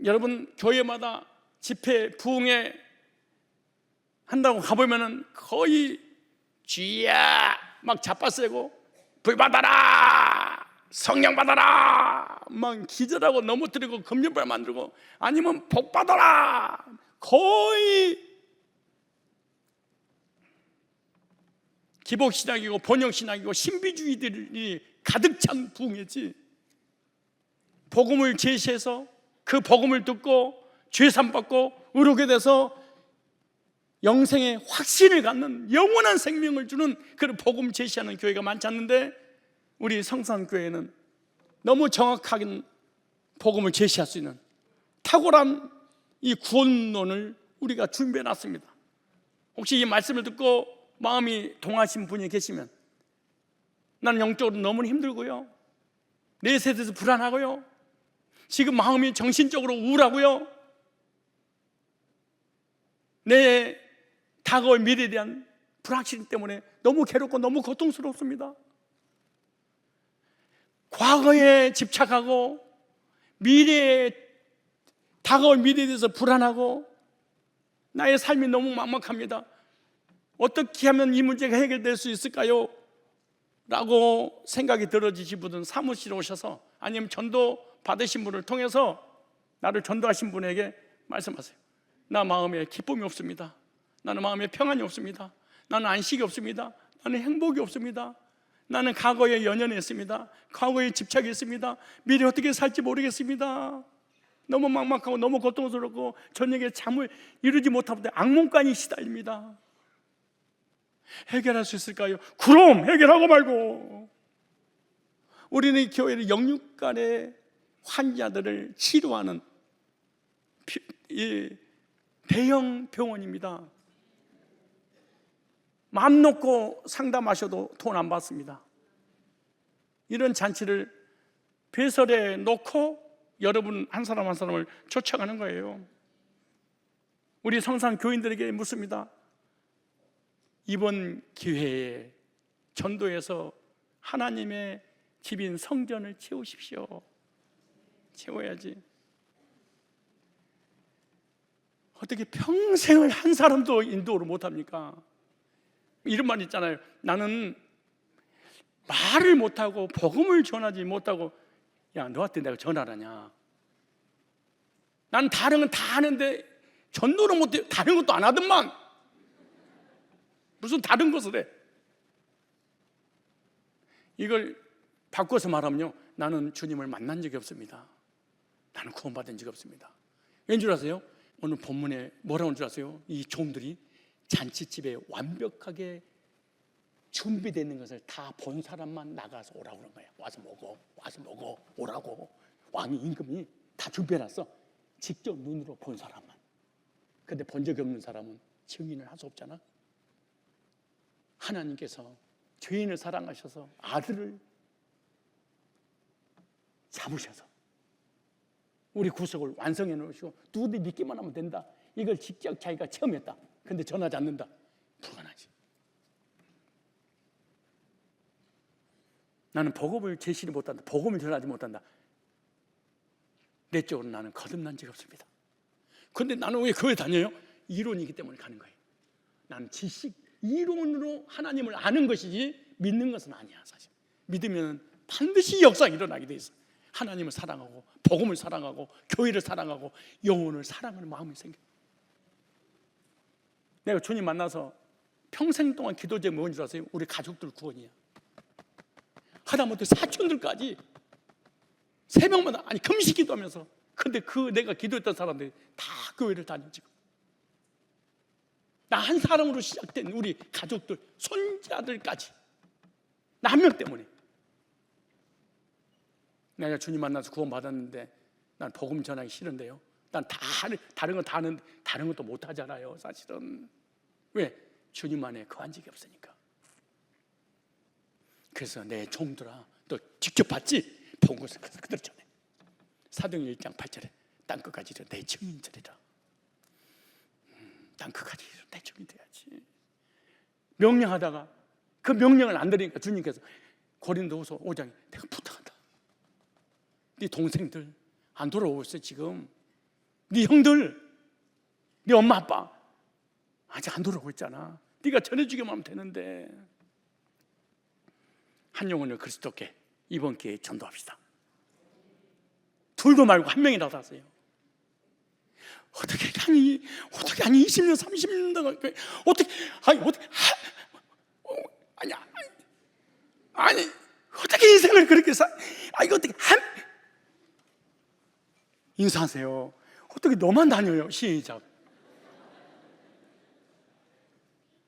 여러분, 교회마다 집회 부흥회 한다고 가보면은 거의 주야 막 자빠세고 불 받아라, 성령 받아라, 막 기절하고 넘어뜨리고 금전발 만들고, 아니면 복 받아라, 거의 기복신학이고 번영신학이고 신비주의들이 가득 찬 부흥회지, 복음을 제시해서 그 복음을 듣고 죄산 받고 의롭게 돼서 영생의 확신을 갖는, 영원한 생명을 주는 그런 복음 제시하는 교회가 많지 않는데, 우리 성산교회는 너무 정확하게 복음을 제시할 수 있는 탁월한 이 구원론을 우리가 준비해 놨습니다. 혹시 이 말씀을 듣고 마음이 동하신 분이 계시면, 나는 영적으로 너무 힘들고요, 내 세대에서 불안하고요, 지금 마음이 정신적으로 우울하고요, 내 다가올 미래에 대한 불확실 때문에 너무 괴롭고 너무 고통스럽습니다. 과거에 집착하고 다가올 미래에 대해서 불안하고 나의 삶이 너무 막막합니다. 어떻게 하면 이 문제가 해결될 수 있을까요? 라고 생각이 들어지신 분은 사무실에 오셔서, 아니면 전도 받으신 분을 통해서 나를 전도하신 분에게 말씀하세요. 나 마음에 기쁨이 없습니다. 나는 마음에 평안이 없습니다. 나는 안식이 없습니다. 나는 행복이 없습니다. 나는 과거에 연연했습니다. 과거에 집착했습니다. 미래 어떻게 살지 모르겠습니다. 너무 막막하고 너무 고통스럽고 저녁에 잠을 이루지 못하고 악몽까지 시달립니다. 해결할 수 있을까요? 그럼 해결하고 말고. 우리는 교회는 영육간의 환자들을 치료하는 대형 병원입니다. 마음 놓고 상담하셔도 돈 안 받습니다. 이런 잔치를 배설해 놓고 여러분 한 사람 한 사람을 초청하는 거예요. 우리 성산 교인들에게 묻습니다. 이번 기회에 전도에서 하나님의 집인 성전을 채우십시오. 채워야지. 어떻게 평생을 한 사람도 인도를 못합니까? 이런 말 있잖아요. 나는 말을 못하고 복음을 전하지 못하고. 야, 너한테 내가 전화를 하냐? 난 다른 건 다 하는데 전도를 못해. 다른 것도 안 하더만. 무슨 다른 것을 해. 이걸 바꿔서 말하면요, 나는 주님을 만난 적이 없습니다. 나는 구원받은 적이 없습니다. 왠 줄 아세요? 오늘 본문에 뭐라고 하는 줄 아세요? 이 종들이 잔치집에 완벽하게 준비되어 있는 것을 다 본 사람만 나가서 오라고 그런 거예요. 와서 먹어, 오라고. 왕이 임금이 다 준비해놨어. 직접 눈으로 본 사람만. 근데 본 적이 없는 사람은 증인을 할 수 없잖아. 하나님께서 죄인을 사랑하셔서 아들을 잡으셔서 우리 구속을 완성해 놓으시고 누구든지 믿기만 하면 된다. 이걸 직접 자기가 체험했다. 근데 전하지 않는다. 불가능하지. 나는 복음을 제시를 못한다. 복음을 전하지 못한다. 내적으로 나는 거듭난 적이 없습니다. 그런데 나는 왜 교회 다녀요? 이론이기 때문에 가는 거예요. 나는 지식, 이론으로 하나님을 아는 것이지 믿는 것은 아니야. 사실 믿으면 반드시 역사가 일어나게 돼 있어. 하나님을 사랑하고 복음을 사랑하고 교회를 사랑하고 영혼을 사랑하는 마음이 생겨. 내가 주님 만나서 평생 동안 기도 제목이 뭔지 아세요? 우리 가족들 구원이야. 하다못해 사촌들까지 새벽마다 아니 금식 기도하면서. 근데 내가 기도했던 사람들이 다 교회를 다녀 지금. 나 한 사람으로 시작된 우리 가족들, 손자들까지 나 한 명 때문에. 내가 주님 만나서 구원 받았는데 난 복음 전하기 싫은데요. 난 다른 건 다 하는데 다른 것도 못 하잖아요, 사실은. 왜? 주님 안에 거한 적이 없으니까. 그래서 내 종들아, 너 직접 봤지? 본 것을 그대로 전해. 사도행전 1장 8절에 땅끝까지 이르러 내 증인되리라. 땅끝까지 이르러 내 증인 돼야지. 명령하다가 그 명령을 안 들으니까 주님께서 고린도후서 5장에 내가 부탁한다. 네 동생들 안 돌아오고 있어 지금. 네 형들, 네 엄마 아빠 아직 안 돌아오고 있잖아. 네가 전해주기만 하면 되는데. 한 영혼을 그리스도께 이번 기회에 전도합시다. 둘도 말고 한 명이라도 하세요. 어떻게 아니 20년 30년 동안 아니 어떻게 인생을 그렇게 이거 어떻게 인사하세요. 어떻게 너만 다녀요? 시작.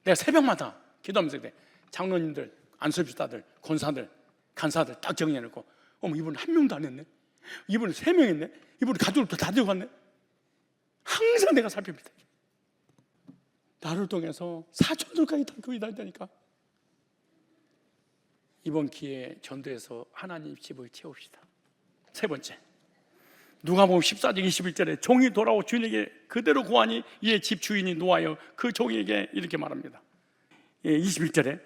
내가 새벽마다 기도하면서 그래. 장로님들, 안수집사들, 권사들, 간사들 딱 정리해놓고 어머 이분 한 명도 안 했네. 이분은 3명 했네. 이분은 가족도 다 들어갔네. 항상 내가 살펴봅니다. 나를 통해서 사촌들까지 다 교회 다니다니까. 이번 기회에 전도해서 하나님 집을 채웁시다. 세 번째, 누가복음 14장 21절에 종이 돌아오 주인에게 그대로 고하니 이에 집 주인이 노하여 그 종에게 이렇게 말합니다. 21절에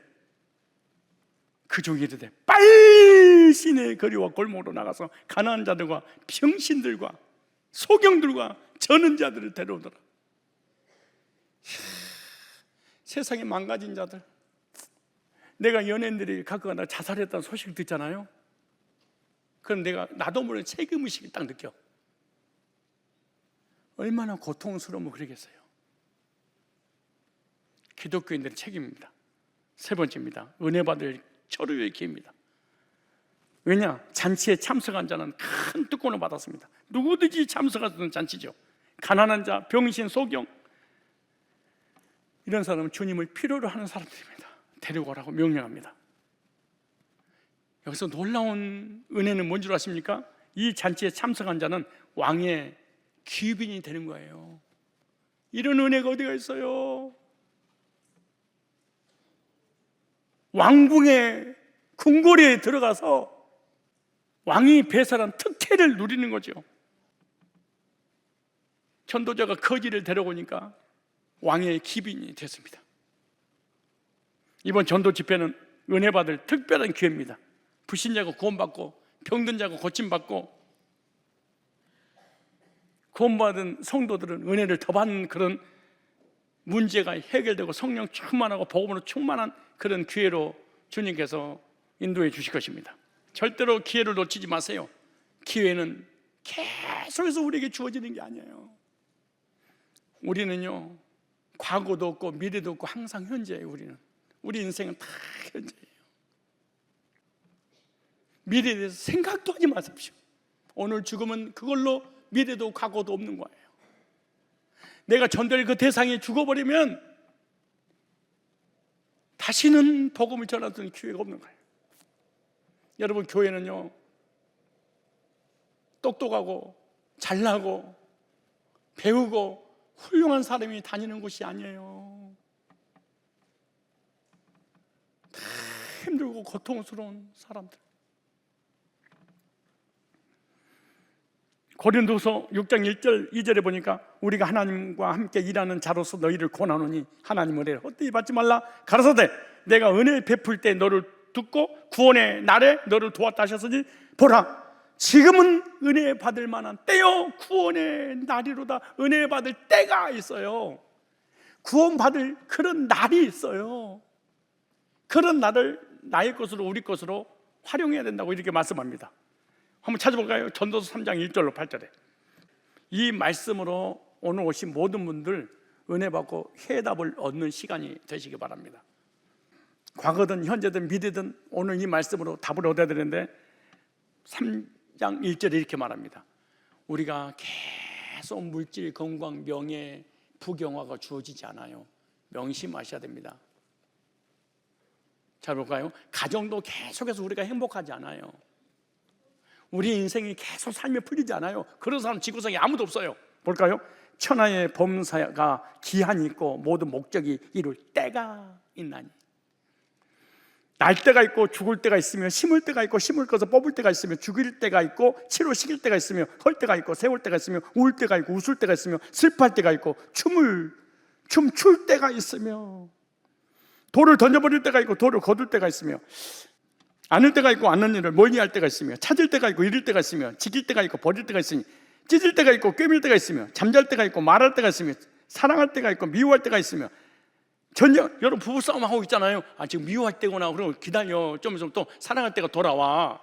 그 종이 이르되 빨리 시내 거리와 골목으로 나가서 가난한 자들과 병신들과 소경들과 저는 자들을 데려오더라. 세상에 망가진 자들. 내가 연예인들이 가끔가다 자살했다는 소식을 듣잖아요. 그럼 나도 모르는 책임의식을 딱 느껴. 얼마나 고통스러우면 그러겠어요. 기독교인들의 책임입니다. 세 번째입니다. 은혜 받을 철우의 기회입니다. 왜냐? 잔치에 참석한 자는 큰 특권을 받았습니다. 누구든지 참석하는 잔치죠. 가난한 자, 병신, 소경, 이런 사람은 주님을 필요로 하는 사람들입니다. 데리고 오라고 명령합니다. 여기서 놀라운 은혜는 뭔 줄 아십니까? 이 잔치에 참석한 자는 왕의 귀빈이 되는 거예요. 이런 은혜가 어디가 있어요? 왕궁의 궁궐에 들어가서 왕이 배설한 특혜를 누리는 거죠. 전도자가 거지를 데려오니까 왕의 귀빈이 됐습니다. 이번 전도 집회는 은혜 받을 특별한 기회입니다. 불신자가 구원받고 병든 자가 고침받고 구원받은 성도들은 은혜를 더 받는 그런 문제가 해결되고 성령 충만하고 복음으로 충만한 그런 기회로 주님께서 인도해 주실 것입니다. 절대로 기회를 놓치지 마세요. 기회는 계속해서 우리에게 주어지는 게 아니에요. 우리는요, 과거도 없고 미래도 없고 항상 현재예요. 우리 인생은 다 현재예요. 미래에 대해서 생각도 하지 마십시오. 오늘 죽으면 그걸로 미래도 과거도 없는 거예요. 내가 전도할 그 대상이 죽어버리면 다시는 복음을 전하던 기회가 없는 거예요. 여러분, 교회는요, 똑똑하고 잘나고 배우고 훌륭한 사람이 다니는 곳이 아니에요. 다 힘들고 고통스러운 사람들. 고린도서 6장 1절 2절에 보니까 우리가 하나님과 함께 일하는 자로서 너희를 권하노니 하나님의 은혜를 헛되이 받지 말라. 가라사대 내가 은혜 베풀 때 너를 듣고 구원의 날에 너를 도왔다 하셨으니 보라, 지금은 은혜 받을 만한 때요 구원의 날이로다. 은혜 받을 때가 있어요. 구원 받을 그런 날이 있어요. 그런 날을 나의 것으로 우리 것으로 활용해야 된다고 이렇게 말씀합니다. 한번 찾아볼까요? 전도서 3장 1절로 8절에 이 말씀으로 오늘 오신 모든 분들 은혜 받고 해답을 얻는 시간이 되시기 바랍니다. 과거든 현재든 미래든 오늘 이 말씀으로 답을 얻어야 되는데 17장 1절에 이렇게 말합니다. 우리가 계속 물질, 건강, 명예, 부경화가 주어지지 않아요. 명심하셔야 됩니다. 잘 볼까요? 가정도 계속해서 우리가 행복하지 않아요. 우리 인생이 계속 삶에 풀리지 않아요. 그런 사람 지구상에 아무도 없어요. 볼까요? 천하의 범사가 기한이 있고 모든 목적이 이룰 때가 있나니. 날 때가 있고 죽을 때가 있으며, 심을 때가 있고 심을 것을 뽑을 때가 있으며, 죽일 때가 있고 치료 시킬 때가 있으며, 헐 때가 있고 세울 때가 있으며, 울 때가 있고 웃을 때가 있으며, 슬퍼할 때가 있고 춤출 때가 있으며, 돌을 던져버릴 때가 있고 돌을 거둘 때가 있으며, 않을 때가 있고 않는 일을 멀리할 때가 있으며, 찾을 때가 있고 잃을 때가 있으며, 지킬 때가 있고 버릴 때가 있으니, 찢을 때가 있고 꿰밀 때가 있으며, 잠잘 때가 있고 말할 때가 있으며, 사랑할 때가 있고 미워할 때가 있으며. 전쟁, 여러분 부부싸움 하고 있잖아요. 지금 미워할 때구나. 그러면 기다려. 좀 있으면 또 사랑할 때가 돌아와.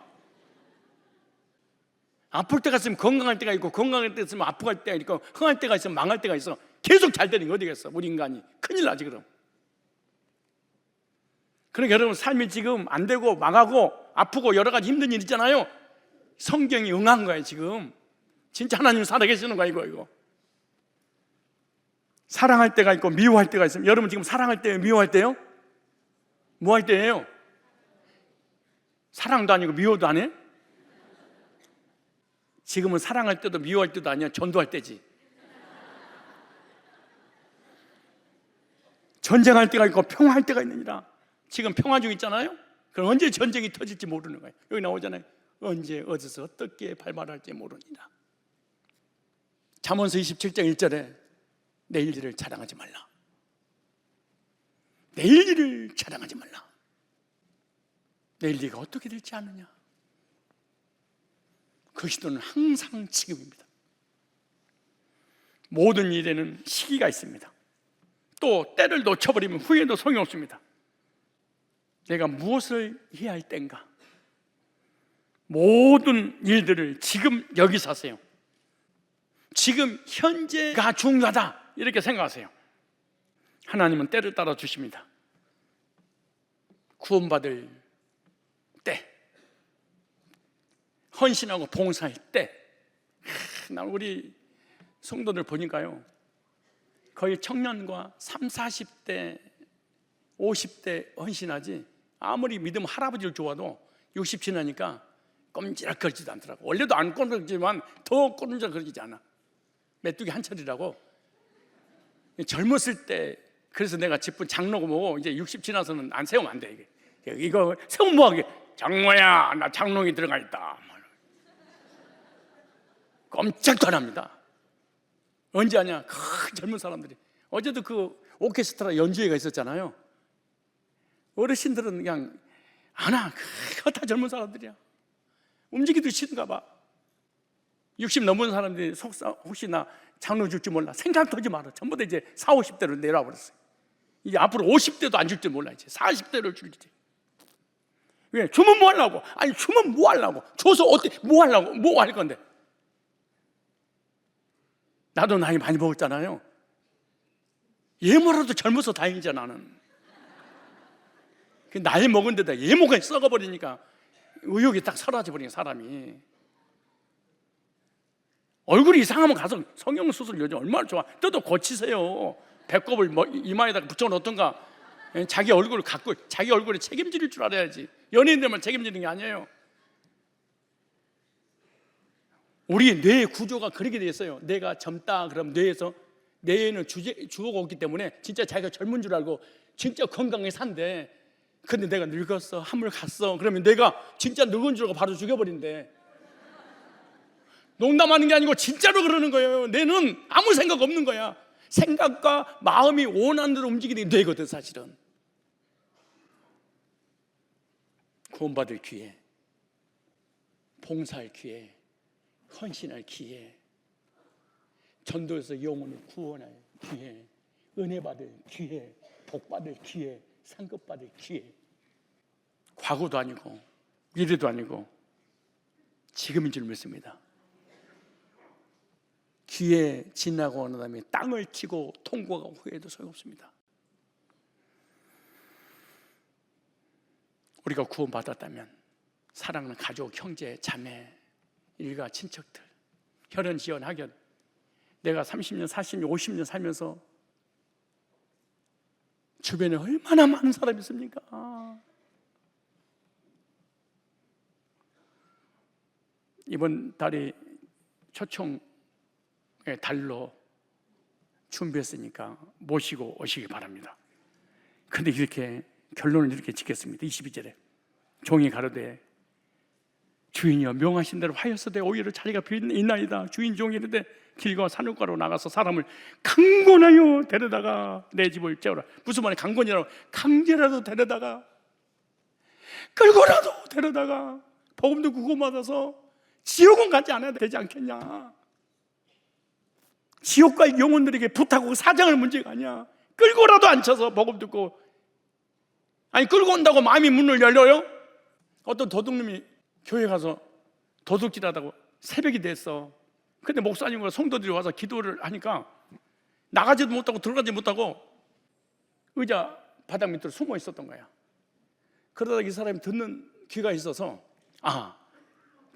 아플 때가 있으면 건강할 때가 있고, 건강할 때가 있으면 아프고 할 때가 있고, 흥할 때가 있으면 망할 때가 있어. 계속 잘 되는 게 어디겠어, 우리 인간이. 큰일 나지 그럼. 그러니까 여러분 삶이 지금 안 되고 망하고 아프고 여러 가지 힘든 일 있잖아요. 성경이 응한 거예요 지금. 진짜 하나님 살아계시는 거야 이거. 사랑할 때가 있고 미워할 때가 있으면, 여러분 지금 사랑할 때요, 미워할 때요? 뭐 할 때예요? 사랑도 아니고 미워도 안 해? 지금은 사랑할 때도 미워할 때도 아니야. 전도할 때지. 전쟁할 때가 있고 평화할 때가 있느니라. 지금 평화 중 있잖아요. 그럼 언제 전쟁이 터질지 모르는 거예요. 여기 나오잖아요. 언제 어디서 어떻게 발발할지 모르니라. 잠언서 27장 1절에 내일 일을 자랑하지 말라. 내일 일을 자랑하지 말라. 내일 네가 어떻게 될지 아느냐. 그 시도는 항상 지금입니다. 모든 일에는 시기가 있습니다. 또 때를 놓쳐버리면 후회도 소용이 없습니다. 내가 무엇을 해야 할 때인가. 모든 일들을 지금 여기서 하세요. 지금 현재가 중요하다 이렇게 생각하세요. 하나님은 때를 따라 주십니다. 구원받을 때, 헌신하고 봉사할 때. 난 우리 성도들 보니까요, 거의 청년과 30, 40대 50대 헌신하지, 아무리 믿음 할아버지를 좋아도 60 지나니까 꼼지락거리지도 않더라고. 원래도 안 꼼지락거리지만 더 꼼지락거리지 않아. 메뚜기 한 철이라고. 젊었을 때, 그래서 내가 집은 장로고 뭐고, 이제 60 지나서는 안 세우면 안 돼. 이거 세우면 뭐하게. 장로야, 나 장롱이 들어가 있다. 꼼짝도 안 합니다. 언제 하냐? 그 젊은 사람들이. 어제도 그 오케스트라 연주회가 있었잖아요. 어르신들은 그냥 안 와. 그거 다 젊은 사람들이야. 움직이도 싫은가 봐. 60 넘은 사람들이 속사 혹시 나 장로 줄지 몰라. 생각도 하지 마라. 전부 다 이제 40, 50대로 내려와 버렸어요. 이제 앞으로 50대도 안 줄 줄 몰라. 이제 40대를 줄지. 왜? 주면 뭐 하려고? 아니 주면 뭐 하려고? 줘서 어때? 뭐 하려고? 뭐 할 건데? 나도 나이 많이 먹었잖아요. 얘 뭐라도 젊어서 다행이잖아. 나는 나이 먹은 데다 얘 뭐가 썩어버리니까 의욕이 딱 사라져버리는 사람이. 얼굴이 이상하면 가서 성형수술 요즘 얼마나 좋아. 또 고치세요. 배꼽을 이마에다가 붙여놓던가. 자기 얼굴을 갖고 자기 얼굴에 책임질 줄 알아야지. 연예인들만 책임지는 게 아니에요. 우리 뇌의 구조가 그렇게 돼 있어요. 뇌가 젊다 그러면 뇌에는 주어가 없기 때문에 진짜 자기가 젊은 줄 알고 진짜 건강하게 산대. 근데 내가 늙었어, 한물 갔어, 그러면 내가 진짜 늙은 줄 알고 바로 죽여버린대. 농담하는 게 아니고 진짜로 그러는 거예요. 뇌는 아무 생각 없는 거야. 생각과 마음이 원하는 대로 움직이는 게 뇌거든 사실은. 구원받을 기회, 봉사할 기회, 헌신할 기회, 전도에서 영혼을 구원할 기회, 은혜 받을 기회, 복 받을 기회, 상급 받을 기회. 과거도 아니고 미래도 아니고 지금인 줄 믿습니다. 기회 지나고 난 다음에 땅을 치고 통과하고 후회해도 소용없습니다. 우리가 구원받았다면 사랑하는 가족, 형제, 자매, 일가 친척들, 혈연, 지연, 학연. 내가 30년, 40년, 50년 살면서 주변에 얼마나 많은 사람이 있습니까? 이번 달이 초청의 달로 준비했으니까 모시고 오시기 바랍니다. 근데 이렇게 결론을 이렇게 짓겠습니다. 22절에 종이 가로되 주인이여 명하신 대로 하였으되 오히려 자리가 비있나이다. 주인 종이 이르되 길과 산울가로 나가서 사람을 강권하여 데려다가 내 집을 채우라. 무슨 말이야? 강권이라고 강제라도 데려다가 끌고라도 데려다가 복음 듣고 구원받아서 지옥은 가지 않아야 되지 않겠냐. 지옥 갈 영혼들에게 부탁하고 사정할 문제가 아니야. 끌고라도 앉혀서 복음 듣고, 아니 끌고 온다고 마음이 문을 열려요? 어떤 도둑놈이 교회 가서 도둑질하다고 새벽이 됐어. 근데 목사님과 성도들이 와서 기도를 하니까 나가지도 못하고 들어가지 못하고 의자 바닥 밑으로 숨어 있었던 거야. 그러다 이 사람이 듣는 귀가 있어서,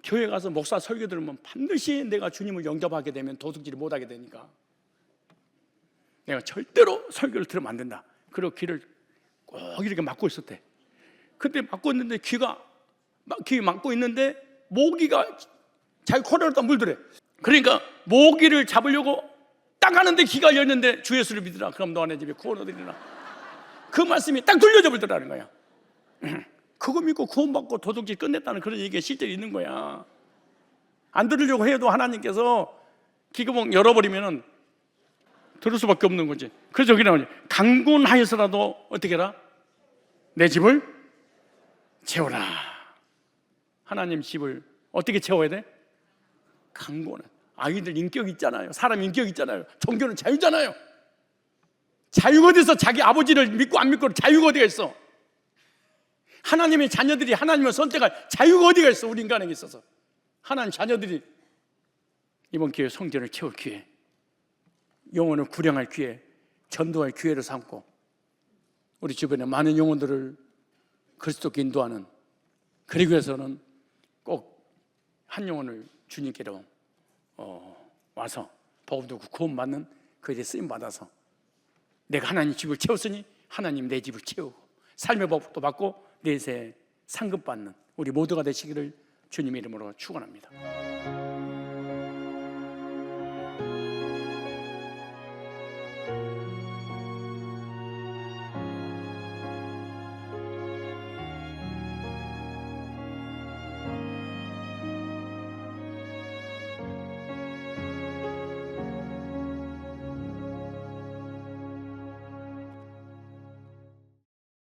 교회 가서 목사 설교 들으면 반드시 내가 주님을 영접하게 되면 도둑질을 못하게 되니까 내가 절대로 설교를 들으면 안 된다. 그리고 귀를 꼭 이렇게 막고 있었대. 근데 막고 있는데 귀 막고 있는데 모기가 자기 코를 물더래. 그러니까 모기를 잡으려고 딱 하는데 귀가 열렸는데 주 예수를 믿으라. 그럼 너네 집에 구원 얻으리라. 그 말씀이 딱 들려져 버리더라는 거야. 그거 믿고 구원받고 도둑질 끝냈다는 그런 얘기가 실제로 있는 거야. 안 들으려고 해도 하나님께서 귀구멍 열어버리면 들을 수밖에 없는 거지. 그래서 여기 나오지. 강권하여서라도 어떻게 해라? 내 집을 채워라. 하나님 집을 어떻게 채워야 돼? 강권은. 아이들 인격 있잖아요. 사람 인격 있잖아요. 종교는 자유잖아요. 자유가 어디서 자기 아버지를 믿고 안 믿고 자유가 어디가 있어? 하나님의 자녀들이 하나님을 선택할 자유가 어디가 있어? 우리 인간에게 있어서. 하나님 자녀들이 이번 기회에 성전을 채울 기회, 영혼을 구령할 기회, 전도할 기회를 삼고 우리 주변에 많은 영혼들을 그리스도께 인도하는, 그리고 해서는 꼭 한 영혼을 주님께로 와서 복음 듣고 구원받는 그 일에 쓰임받아서 내가 하나님 집을 채웠으니 하나님 내 집을 채우고 삶의 법도 받고 내세 상급받는 우리 모두가 되시기를 주님의 이름으로 축원합니다.